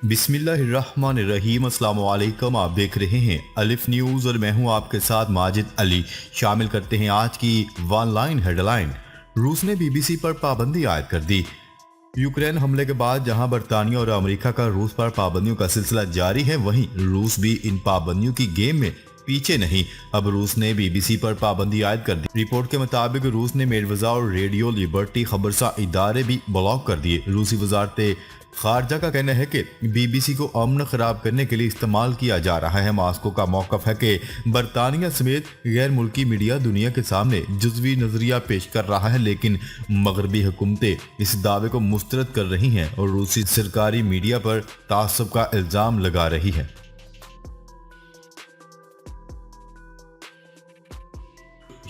बिस्मिल्लाहिर्रहमानिर्रहीम। अस्सलाम वालेकुम। आप देख रहे हैं अलिफ न्यूज़ और मैं हूं आपके साथ माजिद अली। शामिल करते हैं आज की वन लाइन हेडलाइन। रूस ने बीबीसी पर पाबंदी आयद कर दी। यूक्रेन हमले के बाद जहां बरतानिया और अमेरिका का रूस पर पाबंदियों का सिलसिला जारी है, वहीं रूस भी इन पाबंदियों की गेम में पीछे नहीं। अब रूस ने बीबीसी पर पाबंदी आयद कर दी। रिपोर्ट के मुताबिक रूस ने मेडवजा और रेडियो लिबर्टी खबरसा इदारे भी ब्लॉक कर दिए। रूसी वजारत खारजा का कहना है कि बीबीसी को अमन खराब करने के लिए इस्तेमाल किया जा रहा है। मॉस्को का मौकफ है कि बरतानिया समेत गैर मुल्की मीडिया दुनिया के सामने जुज़वी नजरिया पेश कर रहा है, लेकिन मगरबी हुकूमतें इस दावे को मुस्तरद कर रही हैं और रूसी सरकारी मीडिया पर तासुब का इल्ज़ाम लगा रही है।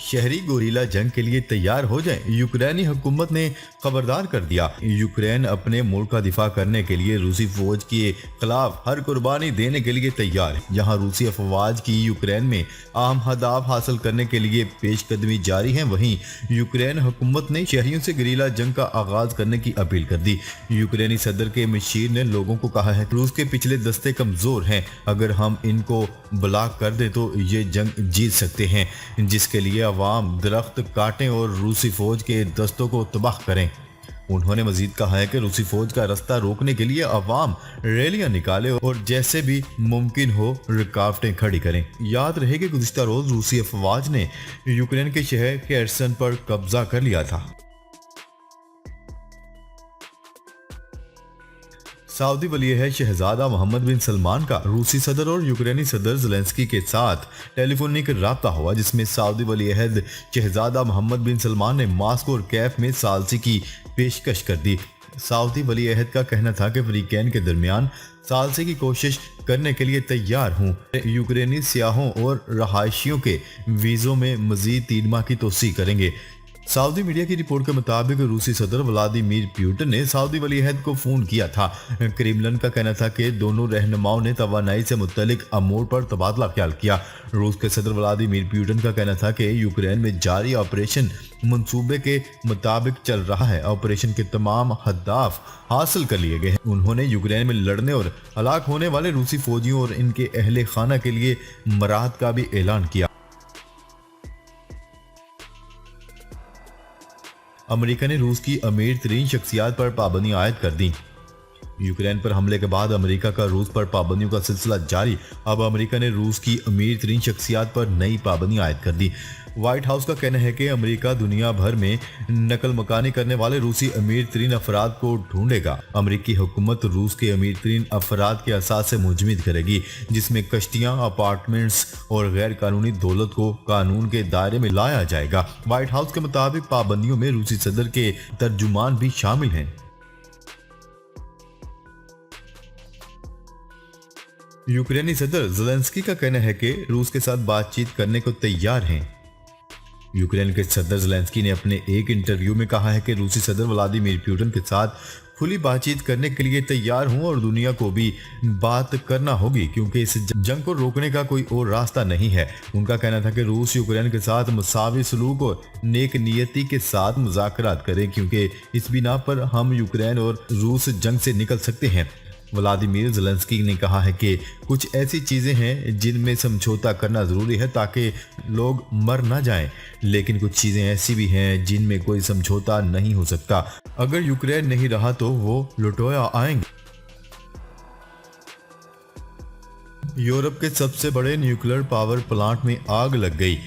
शहरी गोरीला जंग के लिए तैयार हो जाएं, यूक्रेनी हुकूमत ने खबरदार कर दिया। यूक्रेन अपने मुल्क का दिफा करने के लिए रूसी फौज के खिलाफ हर कुर्बानी देने के लिए तैयार है। जहां रूसी अफवाज की यूक्रेन में अहम हदाफ हासिल करने के लिए पेशकदमी जारी है, वहीं यूक्रेन हुकूमत ने शहरियों से गोरीला जंग का आगाज करने की अपील कर दी। यूक्रेनी सदर के मशीर ने लोगों को कहा है कि रूस के पिछले दस्ते कमजोर हैं, अगर हम इनको ब्लॉक कर दे तो ये जंग जीत सकते हैं, जिसके लिए अवाम दरख्त काटें और रूसी फौज के दस्तों को तबाह करें। उन्होंने मजीद कहा है कि रूसी फौज का रास्ता रोकने के लिए अवाम रैलियां निकाले और जैसे भी मुमकिन हो रुकावटें खड़ी करें। याद रहे कि गुज़िश्ता रोज रूसी अफवाज ने यूक्रेन के शहर केर्सन पर कब्जा कर लिया था। सऊदी वली अहद शहजादा मोहम्मद बिन सलमान का रूसी सदर और यूक्रेनी सदर ज़ेलेंस्की के साथ टेलीफोनिक राब्ता हुआ, जिसमें सऊदी वली अहद शहजादा मोहम्मद बिन सलमान ने मॉस्को और कैफ में सालसी की पेशकश कर दी। सऊदी वली अहद का कहना था कि फ्रीकैन के दरमियान सालसी की कोशिश करने के लिए तैयार हूँ। यूक्रेनी सियाहों और रहायशियों के वीज़ों में मजीद 3 माह की तोसी करेंगे। सऊदी मीडिया की रिपोर्ट के मुताबिक रूसी सदर व्लादिमीर पुतिन ने सऊदी वली अहद को फोन किया था। क्रेमलिन का कहना था कि दोनों रहनुमाओं ने तवानाई से मुतल्लिक अमूर पर तबादला ख्याल किया। रूस के सदर व्लादिमीर पुतिन का कहना था कि यूक्रेन में जारी ऑपरेशन मंसूबे के मुताबिक चल रहा है। ऑपरेशन के तमाम हदाफ हासिल कर लिए गए हैं। उन्होंने यूक्रेन में लड़ने और हलाक होने वाले रूसी फौजियों और इनके अहले खाना के लिए मराहत का भी ऐलान किया। अमेरिका ने रूस की अमीर तरीन शख्सियात पर पाबंदी आयद कर दी। यूक्रेन पर हमले के बाद अमेरिका का रूस पर पाबंदियों का सिलसिला जारी। अब अमेरिका ने रूस की अमीर तरीन शख्सियात पर नई पाबंदी आयद कर दी। व्हाइट हाउस का कहना है कि अमेरिका दुनिया भर में नकल मकानी करने वाले रूसी अमीर तरीन अफराद को ढूंढेगा। अमेरिकी हुकूमत रूस के अमीर तरीन अफराद के असास से मुजमिद करेगी, जिसमें कश्तियां, अपार्टमेंट्स और गैर कानूनी दौलत को कानून के दायरे में लाया जाएगा। व्हाइट हाउस के मुताबिक पाबंदियों में रूसी सदर के तर्जुमान भी शामिल हैं। यूक्रेनी सदर ज़ेलेंस्की का कहना है कि रूस के साथ बातचीत करने को तैयार हैं। यूक्रेन के सदर ज़ेलेंस्की ने अपने एक इंटरव्यू में कहा है कि रूसी सदर व्लादिमीर पुतिन के साथ खुली बातचीत करने के लिए तैयार हूं और दुनिया को भी बात करना होगी, क्योंकि इस जंग को रोकने का कोई और रास्ता नहीं है। उनका कहना था कि रूस यूक्रेन के साथ मुसावी सलूक और नेक नियति के साथ मुज़ाकरात करें, क्योंकि इस बिना पर हम यूक्रेन और रूस जंग से निकल सकते हैं। व्लादिमीर ज़ेलेंस्की ने कहा है कि कुछ ऐसी चीज़ें हैं जिनमें समझौता करना ज़रूरी है ताकि लोग मर ना जाएं, लेकिन कुछ चीज़ें ऐसी भी हैं जिनमें कोई समझौता नहीं हो सकता। अगर यूक्रेन नहीं रहा तो वो लुटोया आएंगे। यूरोप के सबसे बड़े न्यूक्लियर पावर प्लांट में आग लग गई।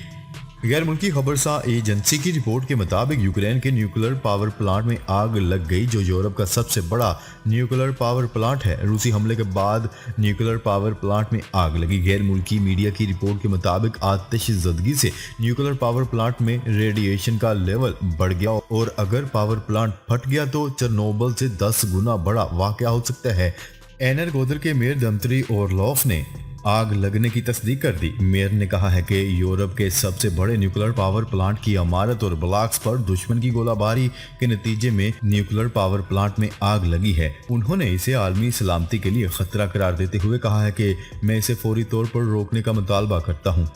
गैर मुल्की खबरसा एजेंसी की रिपोर्ट के मुताबिक यूक्रेन के न्यूक्लियर पावर प्लांट में आग लग गई, जो यूरोप का सबसे बड़ा न्यूक्लियर पावर प्लांट है। रूसी हमले के बाद न्यूक्लियर पावर प्लांट में आग लगी। गैर मुल्की मीडिया की रिपोर्ट के मुताबिक आतिशज़दगी से न्यूक्लियर पावर प्लांट में रेडिएशन का लेवल बढ़ गया और अगर पावर प्लांट फट गया तो चेरनोबिल से 10 गुना बड़ा वाकया हो सकता है। एनरगोदर के मेयर दमत्री ओरलोफ ने आग लगने की तस्दीक कर दी। मेयर ने कहा है कि यूरोप के सबसे बड़े न्यूक्लियर पावर प्लांट की इमारत और ब्लॉक्स पर दुश्मन की गोलाबारी के नतीजे में न्यूक्लियर पावर प्लांट में आग लगी है। उन्होंने इसे आलमी सलामती के लिए खतरा करार देते हुए कहा है कि मैं इसे फौरी तौर पर रोकने का मुतालबा करता हूँ।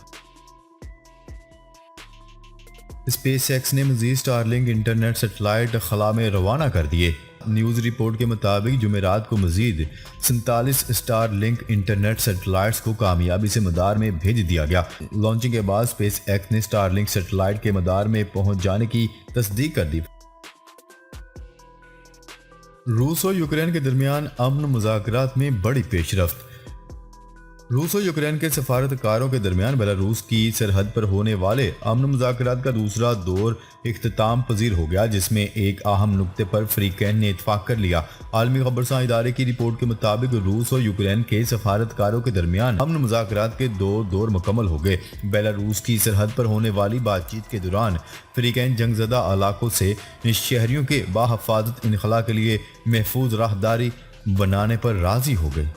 स्पेस एक्स ने मजीद स्टारलिंक इंटरनेट सेटेलाइट खला में रवाना कर दिए। न्यूज रिपोर्ट के मुताबिक जुमेरात को मजीद 47 स्टार लिंक इंटरनेट सैटेलाइट्स को कामयाबी से मदार में भेज दिया गया। लॉन्चिंग के बाद स्पेस एक्स ने स्टारलिंक सैटेलाइट के मदार में पहुंच जाने की तस्दीक कर दी। रूस और यूक्रेन के दरमियान अमन मुज़ाकरात में बड़ी पेशरफ्त। रूस और यूक्रेन के सफारतकारों के दरमियान बेलारूस की सरहद पर होने वाले अमन मुज़ाकरात का दूसरा दौर इख्तिताम पजीर हो गया, जिसमें एक अहम नुक्ते पर फ्रीकैन ने इत्फाक कर लिया। आलमी खबरसां इदारे की रिपोर्ट के मुताबिक रूस और यूक्रेन के सफारतकारों के दरमियान अमन मुज़ाकरात के दो दौर मुकम्मल हो गए। बेलारूस की सरहद पर होने वाली बातचीत के दौरान फ्रीकैन जंगजदा इलाकों से शहरियों के बाहिफाजत इनखला के लिए महफूज राहदारी बनाने पर राजी हो गए।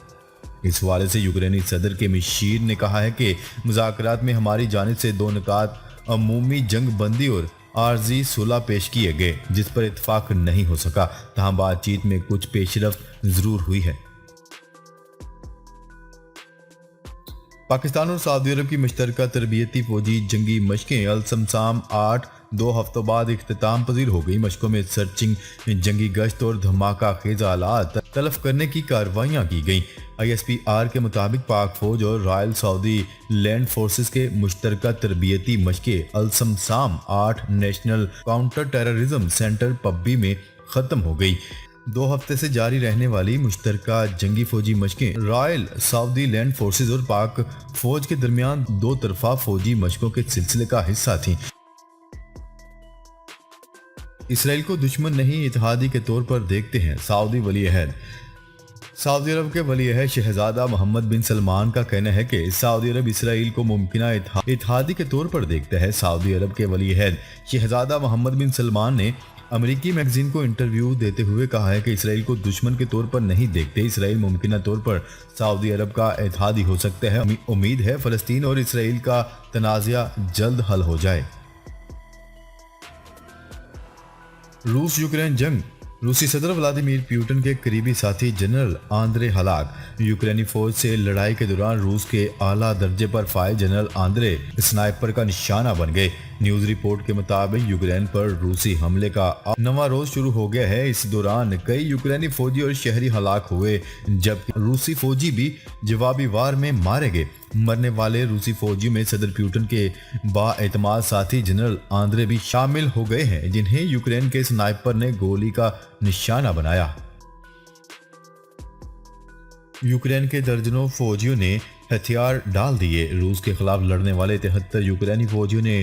इस हवाले से यूक्रेनी सदर के मिशीर ने कहा है कि मुज़ाकरात में हमारी जानिब से दो नुकात अमूमी जंग बंदी और आर्जी सुलह पेश किए गए, जिस पर इत्फाक नहीं हो सका। तहां बातचीत में कुछ पेशरफ्त जरूर हुई है। पाकिस्तान और सऊदी अरब की मुश्तरका तरबियती फौजी जंगी मशकें अल-समसाम 8 2 हफ्तों बाद इख्तिताम पजीर हो गई। मशकों में सर्चिंग, जंगी गश्त और धमाका खेज आलात तलफ करने की कार्रवाइयाँ की गईं। ISPR के मुताबिक पाक फौज और रॉयल सऊदी लैंड फोर्सेस के मुश्तरका तरबियती मशकें अल-समसाम 8 नेशनल काउंटर टेररिज्म सेंटर पब्बी में खत्म हो गई। 2 हफ्ते से जारी रहने वाली मुश्तरका जंगी फौजी मशकें रॉयल सऊदी लैंड फोर्सेस और पाक फौज के दरमियान दो तरफा फौजी मशकों के सिलसिले का हिस्सा थीं। इसराइल को दुश्मन नहीं इत्तेहादी के तौर पर देखते हैं सऊदी वली अहद। सऊदी अरब के वली अहद शहजादा मोहम्मद बिन सलमान का कहना है कि सऊदी अरब इसराइल को मुमकिना इत्तेहादी के तौर पर देखता है। सऊदी अरब के वली अहद शहजादा मोहम्मद बिन सलमान ने अमेरिकी मैगजीन को इंटरव्यू देते हुए कहा है कि इसराइल को दुश्मन के तौर पर नहीं देखते। इसराइल मुमकिना तौर पर सऊदी अरब का इत्तेहादी हो सकता है। उम्मीद है फलस्तीन और इसराइल का तनाज़ा जल्द हल हो जाए। रूस यूक्रेन जंग। रूसी सदर व्लादिमीर पुतिन के करीबी साथी जनरल आंद्रे हलाक। यूक्रेनी फौज से लड़ाई के दौरान रूस के आला दर्जे पर फायज जनरल आंद्रे स्नाइपर का निशाना बन गए। न्यूज रिपोर्ट के मुताबिक यूक्रेन पर रूसी हमले का नवा रोज शुरू हो गया है। इस दौरान कई यूक्रेनी फौजी और शहरी हलाक हुए, जबकि रूसी फौजी भी जवाबी वार में मारे गए। मरने वाले रूसी फौजियों में सदर पुतिन के बाएतमाद साथी जनरल आंद्रे भी शामिल हो गए हैं, जिन्हें यूक्रेन के स्नाइपर ने गोली का निशाना बनाया। यूक्रेन के दर्जनों फौजियों ने हथियार डाल दिए। रूस के खिलाफ लड़ने वाले 73 यूक्रेनी फौजियों ने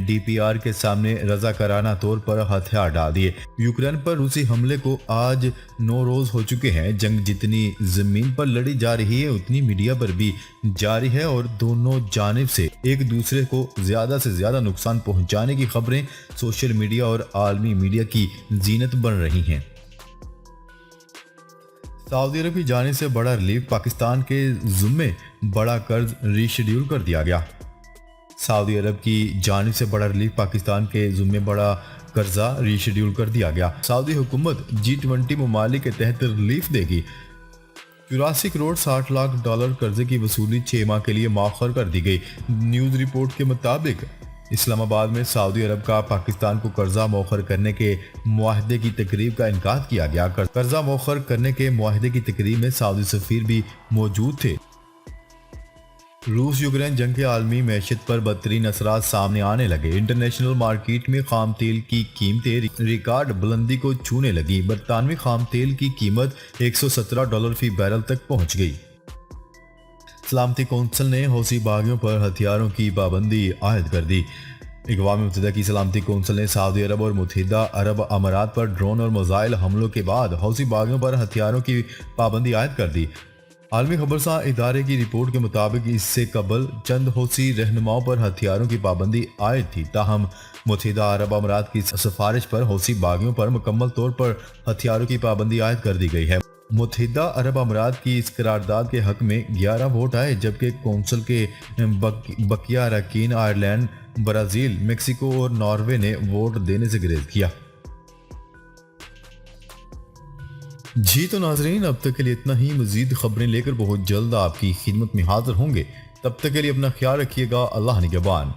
DPR के सामने रजाकाराना तौर पर हथियार डाल दिए। यूक्रेन पर रूसी हमले को आज 9 रोज हो चुके हैं। जंग जितनी जमीन पर लड़ी जा रही है उतनी मीडिया पर भी जारी है और दोनों जानिब से एक दूसरे को ज्यादा से ज्यादा नुकसान पहुंचाने की खबरें सोशल मीडिया और आलमी मीडिया की जीनत बन रही हैं। सऊदी अरब की जानिब से बड़ा रिलीफ। पाकिस्तान के जुम्मे बड़ा कर्ज रीशेड्यूल कर दिया गया। सऊदी अरब की जानिब से बड़ा रिलीफ। पाकिस्तान के जुम्मे बड़ा कर्जा रीशेड्यूल कर दिया गया। सऊदी हुकूमत G20 ममालिक के तहत रिलीफ देगी। 84 करोड़ 60 लाख डॉलर कर्जे की वसूली 6 माह के लिए मौखर कर दी गई। न्यूज रिपोर्ट के मुताबिक इस्लामाबाद में सऊदी अरब का पाकिस्तान को कर्जा मौखर करने के मुआहदे की तकरीब का इनकाद किया गया। कर्जा मौखर करने के मुआहदे की तकरीब में सऊदी सफीर भी मौजूद थे। रूस यूक्रेन जंग के आलमी मैशत पर बदतरीन असरात सामने आने लगे। इंटरनेशनल मार्केट में खाम तेल की कीमतें रिकॉर्ड बुलंदी को छूने लगी। बरतानवी खाम तेल की कीमत $117 फी बैरल तक पहुंच गई। सलामती कौंसिल ने हौसी बागियों पर हथियारों की पाबंदी आयद कर दी। अक़वाम मुत्तहिदा की सलामती कौंसिल ने सऊदी अरब और मुत्तहिदा अरब अमारात पर ड्रोन और मिसाइल हमलों के बाद हौसी बागियों पर हथियारों की पाबंदी आयद कर दी। आलमी खबरसां इदारे की रिपोर्ट के मुताबिक इससे कबल चंद हौसी रहनुमाओं पर हथियारों की पाबंदी आयद थी। ताहम मुत्तहिदा अरब अमारात की सिफारिश पर हौसी बागियों पर मुकम्मल तौर पर हथियारों की पाबंदी आयद कर दी गई है। मुत्तहिदा अरब अमारात की इस करारदाद के हक में 11 वोट आए, जबकि कौंसिल के बकिया अरकान आयरलैंड, ब्राज़ील, मेक्सिको और नॉर्वे ने वोट देने से गुरेज किया। जी तो नाजरीन, अब तक के लिए इतना ही। मजीद खबरें लेकर बहुत जल्द आपकी खिदमत में हाजिर होंगे। तब तक के लिए अपना ख्याल रखिएगा। अल्लाह निगहबान।